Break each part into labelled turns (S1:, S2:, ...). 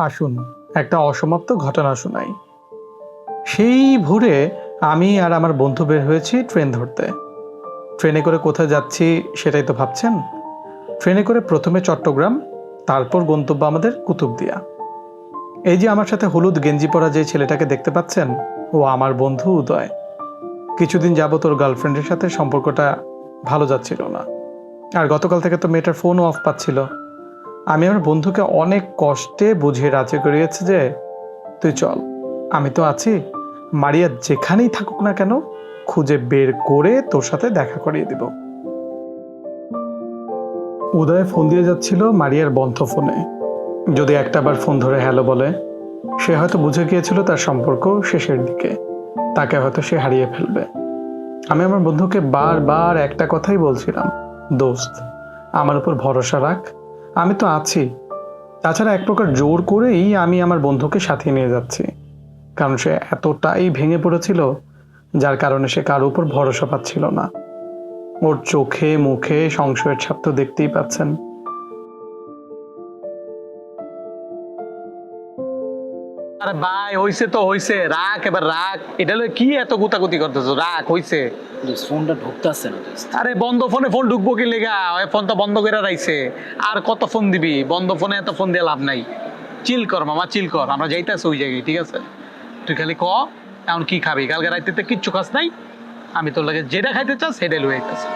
S1: আসুন একটা অসমাপ্ত ঘটনা শোনাই। সেই ভোরে আমি আর আমার বন্ধু বের হয়েছি ট্রেন ধরতে। ট্রেনে করে কোথায় যাচ্ছি সেটাই তো ভাবছেন। ট্রেনে করে প্রথমে চট্টগ্রাম, তারপর গন্তব্য আমাদের কুতুবদিয়া। এই যে আমার সাথে হলুদ গেঞ্জি পরা যে ছেলেটাকে দেখতে পাচ্ছেন, ও আমার বন্ধু উদয়। কিছুদিন যাবত ওর গার্লফ্রেন্ডের সাথে সম্পর্কটা ভালো যাচ্ছিল না, আর গতকাল থেকে তো মেয়েটার ফোনও অফ পাচ্ছিল। আমি আমার বন্ধুকে অনেক কষ্টে বুঝিয়ে রাজি করিয়েছি যে তুই চল, আমি তো আছি, মারিয়া যেখানেই থাকুক না কেন খুঁজে বের করে তোর সাথে দেখা করিয়ে দিব। উদয় ফোন দিয়ে যাচ্ছিল মারিয়ার বন্ধ ফোনে। যদি একটাবার ফোন ধরে হ্যালো বলে, সে হয়তো বুঝে গিয়েছিল তার সম্পর্ক শেষের দিকে, তাকে হয়তো সে হারিয়ে ফেলবে। আমি আমার বন্ধুকে বারবার একটা কথাই বলছিলাম, দোস্ত আমার উপর ভরসা রাখ, আমি তো আছি। তাছাড়া এক প্রকার জোর করেই আমি আমার বন্ধুকে সাথে নিয়ে যাচ্ছি, কারণ সে এতটাই ভেঙে পড়েছিল যার কারণে সে কারো উপর ভরসা পাচ্ছিল না। ওর চোখে মুখে সংশয়ের ছাপ তো দেখতেই পাচ্ছেন।
S2: আরে ভাই হইছে তো হইছে, রাখ এবার রাখ। এটা লয়ে কি এত গুতাগুতি করতেছো? রাখ, হইছে।
S3: ফোনটা ঢুকতেছে না দোস্ত।
S2: আরে বন্ধ ফোনে ফোন ঢুকবো কি লেগা? ওই ফোন তো বন্ধ করে রাইছে। আর কত ফোন দিবি? বন্ধ ফোনে এত ফোন দিয়ে লাভ নাই। চিল কর মামা, চিল কর। আমরা যাইতেছি ওই জায়গায়, ঠিক আছে? তুই খালি ক এখন কি খাবি? কালকে রাইতে কিচ্ছু খাস নাই, আমি তোর লাগে যেটা খাইতে চাস সেটাই লয়ে আইতেছি।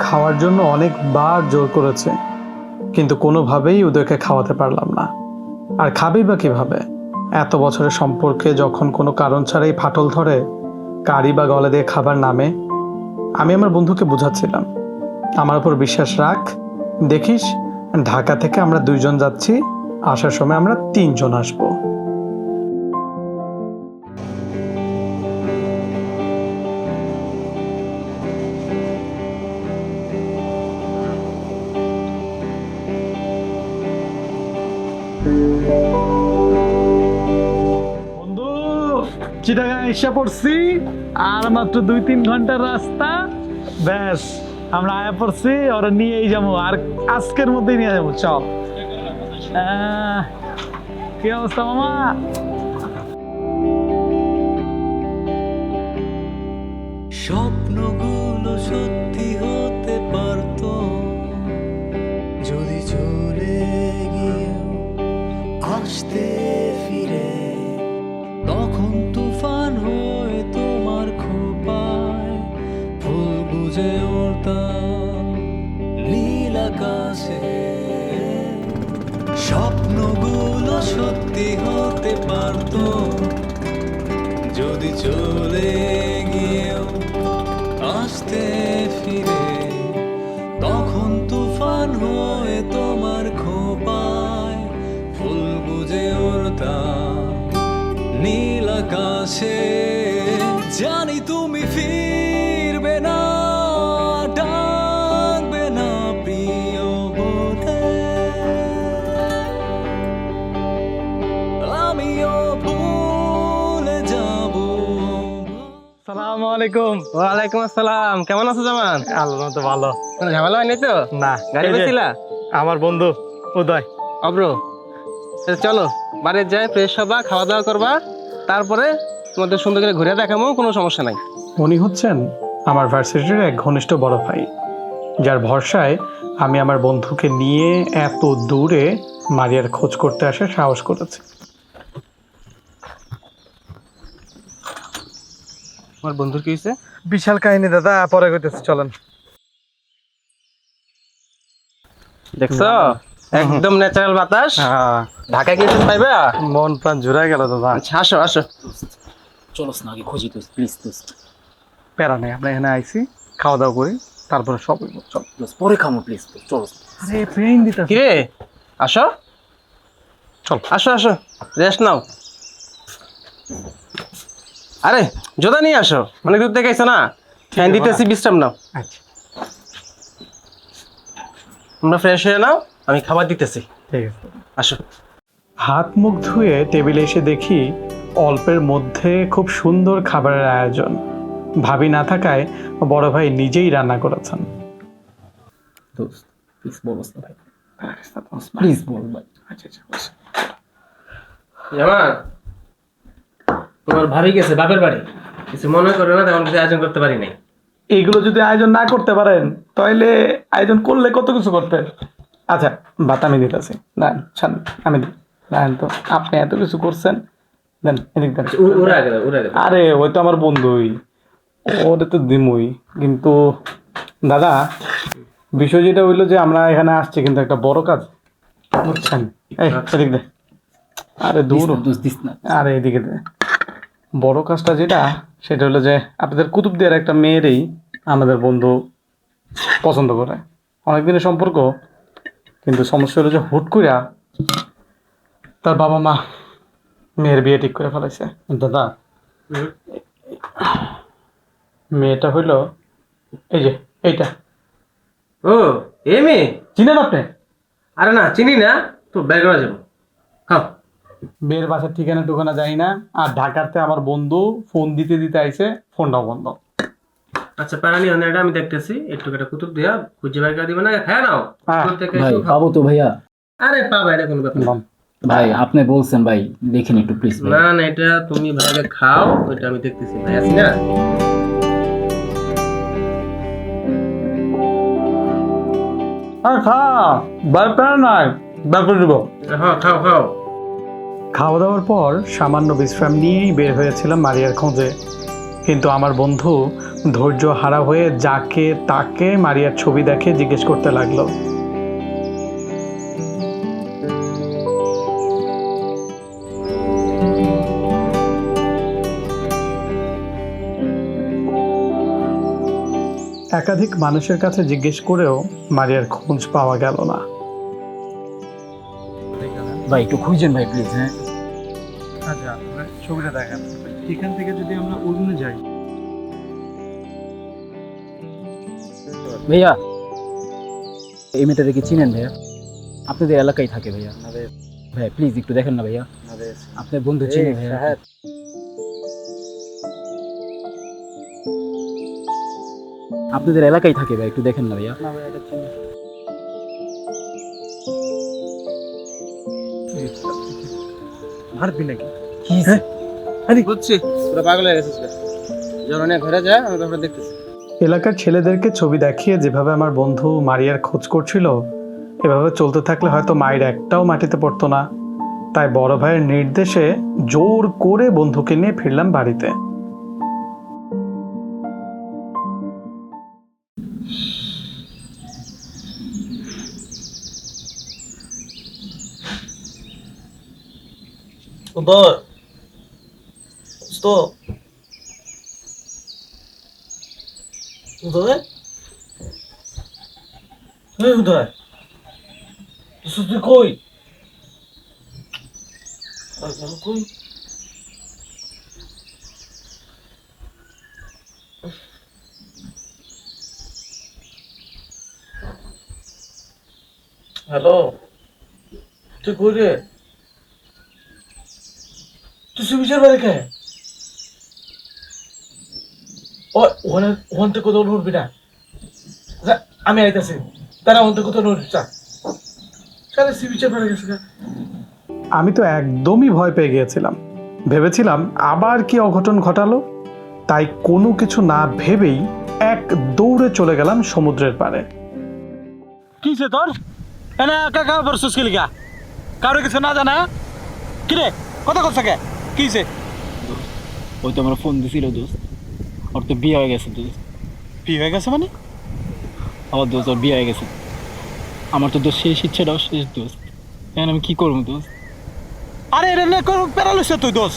S1: খাওয়ার জন্য অনেকবার জোর করেছে, কিন্তু কোনোভাবেই উদয়কে খাওয়াতে পারলাম না। আর খাবেই বা কিভাবে? এত বছরের সম্পর্কে যখন কোনো কারণ ছাড়াই ফাটল ধরে, কারি বা গলা দিয়ে খাবার নামে। আমি আমার বন্ধুকে বুঝাচ্ছিলাম, আমার উপর বিশ্বাস রাখ, দেখিস ঢাকা থেকে আমরা 2 জন যাচ্ছি, আসার সময় আমরা 3 জন আসবো।
S2: বন্ধু, চিটাগাং এসে পড়ছি, আর মাত্র 2-3 ঘন্টার রাস্তা। ব্যাস আমরা আয়া পড়ছি, ওরা নিয়েই যাবো, আর আজকের মধ্যেই নিয়ে যাবো। চল। কি অবস্থা মামা?
S4: স্বপ্নগুলো সত্যি হতে পারতো যদি চলে গিয়েও আসতে ফিরে, তখন তুফান হয়ে তোমার খোপায় ফুল গুজে উড়তাম নীল আকাশে। স্বপ্নগুলো সত্যি হতে পারতো যদি চলে গিয়েও আসতে ফিরে, তখন তুফান হয়ে তোমার খোপায় ফুল গুজে উড়তাম নীল আকাশে। জানি তুমি ফিরবে না, ডাকবে না প্রিয় বলে, আমিও ভুলে যাব।
S2: সালামু আলাইকুম।
S5: ওয়ালাইকুম আসসালাম। কেমন আছো জামান?
S2: আল্লাহ তো ভালো।
S5: কোনো ঝামেলা হয়নি তো?
S2: না,
S5: গাড়ি
S2: এই যে
S5: পেয়েছিলা?
S2: আমার বন্ধু উদয়।
S5: অব্র, চলো বাড়ি যাই, ফ্রেশ হবা, খাওয়া দাওয়া করবা, তারপরে তোমাদের সুন্দর করে ঘুরে দেখাবো, কোনো সমস্যা নাই।
S1: উনি হচ্ছেন আমার ভার্সিটির এক ঘনিষ্ঠ বড় ভাই, যার ভরসায় আমি আমার বন্ধুকে নিয়ে এত দূরে মারিয়ার খোঁজ করতে আসার সাহস করেছি।
S5: আমার বন্ধুর কি হয়েছে?
S2: বিশাল কাহিনী দাদা, পরে কইতেছি, চলেন।
S5: দেখছো একদম ন্যাচারাল বাতাস, ঢাকায় গিয়ে তুমি পাইবা।
S2: মন প্রাণ জুড়াই গেল দাদা।
S5: আচ্ছা আসো আসো।
S3: চলস না আগে খুঁজি দোস্ত, প্লিজ দোস্ত।
S2: প্যারা নেই, আমরা এখানে আইছি, খাওয়া দাওয়া করি, তারপরে সব হইব। চল।
S3: দোস্ত পরে খামো, প্লিজ দোস্ত, চলস।
S2: আরে ট্রেন দিতে
S5: কিরে আসো,
S2: চল।
S5: আসো আসো, রেস্ট নাও। আরে জোদা নিয়ে আসো, অনেক দূর থেকে আইছো না, ফ্যান দিতেছি, বিশ্রাম নাও।
S2: আচ্ছা
S5: তোমরা ফ্রেশ হয়ে নাও, আমি খাবার দিতেছি।
S1: ঠিক আছে।
S5: আসো।
S1: হাত মুখ ধুয়ে টেবিলে এসে দেখি অল্পের মধ্যে খুব সুন্দর খাবারের আয়োজন। ভাবি না থাকায় বড় ভাই নিজেই রান্না করেছেন।
S3: দোস্ত প্লিজ বলস না ভাই, প্লিজ বল ভাই। আচ্ছা আচ্ছা
S5: জামা তোমার ভাবি গেছে বাপের বাড়ি, কিছু মনে করে না, তেমন কিছু আয়োজন করতে পারি নাই।
S1: এইগুলো যদি আয়োজন না করতে পারেন তাহলে আয়োজন করলে কত কিছু করতেন। আচ্ছা ভাত আমি দিতেছি, দেন ছান আমি দিই, দেন তো আপনি এত কিছু করছেন, দেন এদিক দেন।
S5: ওরা আগে দাও, ওরা আগে দাও।
S1: আরে ওই তো আমার বন্ধুই, ওরে তো দিমুই, কিন্তু দাদা বিষয় যেটা হইলো যে আমরা এখানে আসছি কিন্তু একটা বড় কাজ, বুঝছেন? এই এদিক দে, আরে দূর,
S3: দোস্ত দিস না।
S1: আরে এদিকে দে। বড় কাজটা যেটা সেটা হলো যে আপনাদের কুতুবদিয়ার একটা মেয়েরই আমাদের বন্ধু পছন্দ করে, অনেকদিনের সম্পর্ক, কিন্তু সমস্যা হলো যে হুট কইরা তার বাবা মা মেয়ের বিয়ে ঠিক করে ফেলাইছে। দাদা মেয়েটা হইলো এই যে এইটা,
S5: ও এ মেয়ে?
S1: চিনেন আপনি?
S5: আরে না চিনি না, তো বের করা যাবো। হ্যাঁ
S1: মেয়ের বাসার ঠিকানা টুকানা যাই না, আর ঢাকাতে আমার বন্ধু ফোন দিতে দিতে আইছে, ফোনটাও বন্ধ।
S5: আচ্ছা প্যারানি অনেকটা আমি দেখতেছি, একটু একটা কুতুব দিয়া খুঁজে বের করে দিবে না, হ্যাঁ নাও।
S1: হ্যাঁ।
S5: কোথা থেকে
S3: ভাই
S5: এসো, খাও।
S3: পাবো তো ভাইয়া?
S5: আরে পাবা, এটা কোনো ব্যাপার না।
S1: বল।
S3: ভাই আপনি বলছেন ভাই, দেখেন একটু প্লিজ ভাই।
S5: না না, এটা তুমি ভাইকে খাও, ওইটা আমি দেখতেছি। ভাই আছি না?
S1: আর খা ব্যাপার নাই, ব্যাপার দিব।
S5: হ্যাঁ খাও খাও।
S1: খাওয়া দাওয়ার পর সামান্য বিশ্রাম নিয়েই বের হয়েছিলাম মারিয়ার খোঁজে, কিন্তু আমার বন্ধু ধৈর্য হারা হয়ে যাকে তাকে মারিয়ার ছবি দেখে জিজ্ঞেস করতে লাগলো। একাধিক মানুষের কাছে জিজ্ঞেস করেও মারিয়ার খোঁজ পাওয়া গেল না।
S3: ভাই একটু খুঁজেন ভাই প্লিজ। হ্যাঁ
S1: আচ্ছা ছবিটা দেখেন, এখান থেকে যদি আমরা অন্য যাই।
S3: ভাইয়া, এই মেয়েটাকে কি চিনেন ভাইয়া? আপনাদের এলাকায় থাকে ভাইয়া। ভাইয়া প্লিজ একটু দেখেন না ভাইয়া, আপনার বন্ধু চিনে ভাইয়া। আপনাদের এলাকায় থাকে ভাই, একটু দেখেন না ভাইয়া।
S1: মারবি নাকি?
S3: কি
S5: বুঝছি, তোরা পাগল হয়ে গেছিস। যখন ঘরে যা, আমি ব্যাপারটা দেখতেছি।
S1: এলাকার ছেলেদেরকে ছবি দেখিয়ে যেভাবে আমার বন্ধু মারিয়ার খোঁজ করছিল, এভাবে চলতে থাকলে হয়তো মায়ের একটাও মাটিতে পড়তো না। তাই বড় ভাইয়ের নির্দেশে জোর করে বন্ধুকে নিয়ে ফিরলাম বাড়িতে।
S6: উদয়, stop. উদয়, এই উদয়, তুই কই? কই? হ্যালো, তুই কই রে? তুই সুবিচার বাড়ি কে? ওখান থেকে কোথাও নড়বি না, আমি আইতাছি, তারা ওখান থেকে কোথাও নড়বি। সুবিচার বাড়ি গেছে।
S1: আমি তো একদমই ভয় পেয়ে গিয়েছিলাম, ভেবেছিলাম আবার কি অঘটন ঘটালো। তাই কোনো কিছু না ভেবেই এক দৌড়ে চলে গেলাম সমুদ্রের পাড়ে।
S2: কিছে তোর এনে একা একা বসছিস কি লিগা? কারো কিছু না জানা কিরে কথা করছ কে? কিছে?
S3: ওই তো আমার ফোন দিছিল দোস্ত, ওর তো বিয়ে হয়ে গেছে দোস্ত।
S2: বিয়ে হয়ে গেছে মানে?
S3: আমার দোস্ত ওর বিয়ে হয়ে গেছে। আমার তো দোস্ত শেষ ইচ্ছেটাও শেষ দোস্ত। এখন আমি কি করবো দোস্ত?
S2: আরে এটা নিয়ে কোনো প্যারা লইছে তুই দোষ।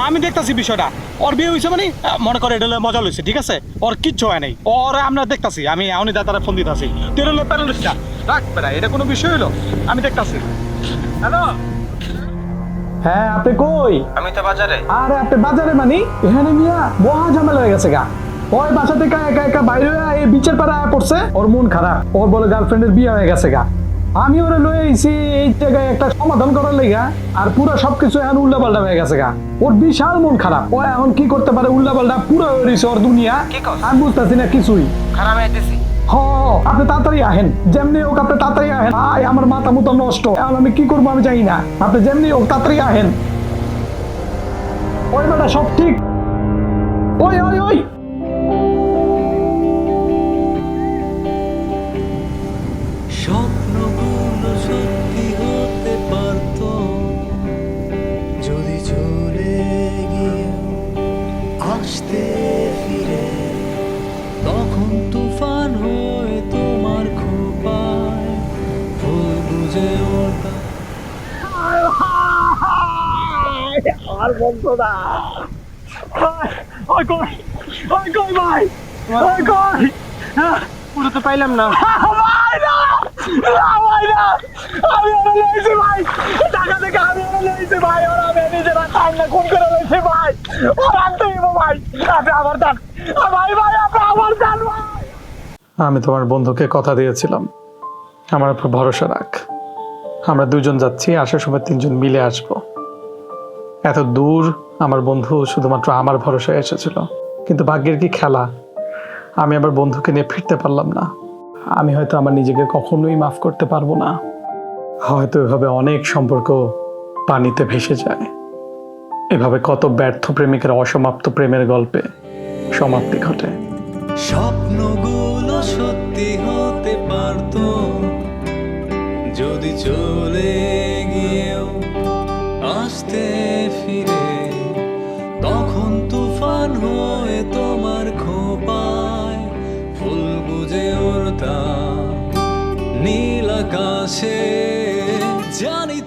S2: আমি দেখতাছি বিষয়টা, ওর বিয়ে হয়েছে মানে মনে করে এটা লইয়া মজা লইছে, ঠিক আছে? ওর কিচ্ছু হয় নাই, ওর আমরা দেখতাছি। আমি এমনি দাদারা ফোন দিতাছি, তুই এটা লইয়া প্যারা লইস না। রাখ প্যারা, এটা কোনো বিষয় হলো? আমি দেখতাছি। হ্যালো,
S1: হ্যাঁ আপনি কই?
S5: আমি তো বাজারে।
S1: আরে আপনি বাজারে মানে এখানে মিয়া মহা ঝামেলা হয়ে গেছে গা। ওই বাসা থেকে একা একা বাইরে হয়ে এই বিচের পাড়ে আয়া পড়ছে, ওর মন খারাপ, ওর বলে গার্লফ্রেন্ডের বিয়ে হয়ে গেছে গা। আমি ওরে লয়ে আইছি এই জায়গায় একটা সমাধান করার লেগা, আর পুরো সবকিছু এখন উল্টাপাল্টা হয়ে গেছে গা। ওর বিশাল মন খারাপ, ও এখন কি করতে পারে উল্টাপাল্টা পুরো হয়ে রয়েছে ওর দুনিয়া। আমি বুঝতেছি না কিছুই।
S5: খারাপ আইতেছি।
S1: আপনি তাড়াতাড়ি আহেন, যেমনি হোক আপনি তাড়াতাড়ি আহেন। আমার মাথা মতো নষ্ট, এখন আমি কি করবো আমি জানি না। আপনি যেমনি হোক তাড়াতাড়ি আহেন। ওই বেটা সব ঠিক, ওই ওই ওই
S4: স্বপ্নগুলো সত্যি হতে পারতো যদি চলে গিয়ে আসতে ফিরে, তখন তুফান হয়ে তোমার খোপায় ফুল বুঝে ওঠা।
S5: পুরো তো পাইলাম না।
S1: আমি তোমার বন্ধুকে কথা দিয়েছিলাম আমার উপর ভরসা রাখ, আমরা দুজন যাচ্ছি, আসার সময় তিনজন মিলে আসবো। এত দূর আমার বন্ধু শুধুমাত্র আমার ভরসায় এসেছিল, কিন্তু ভাগ্যের কি খেলা, আমি আমার বন্ধুকে নিয়ে ফিরতে পারলাম না। আমি হয়তো আমার নিজেকে কখনোই মাফ করতে পারবো না। হয়তো এভাবে অনেক সম্পর্ক পানিতে ভেসে যায়। এভাবে কত ব্যর্থ প্রেমিকের অসমাপ্ত প্রেমের গল্পে সমাপ্তি ঘটে।
S4: স্বপ্নগুলো সত্যি হতে পারতো যদি চলে গিয়েও আসতে ফিরে, তখন তুফান হয়ে তোমার খোপায় ফুল বুঝে উড়তাম নীল আকাশে। জানি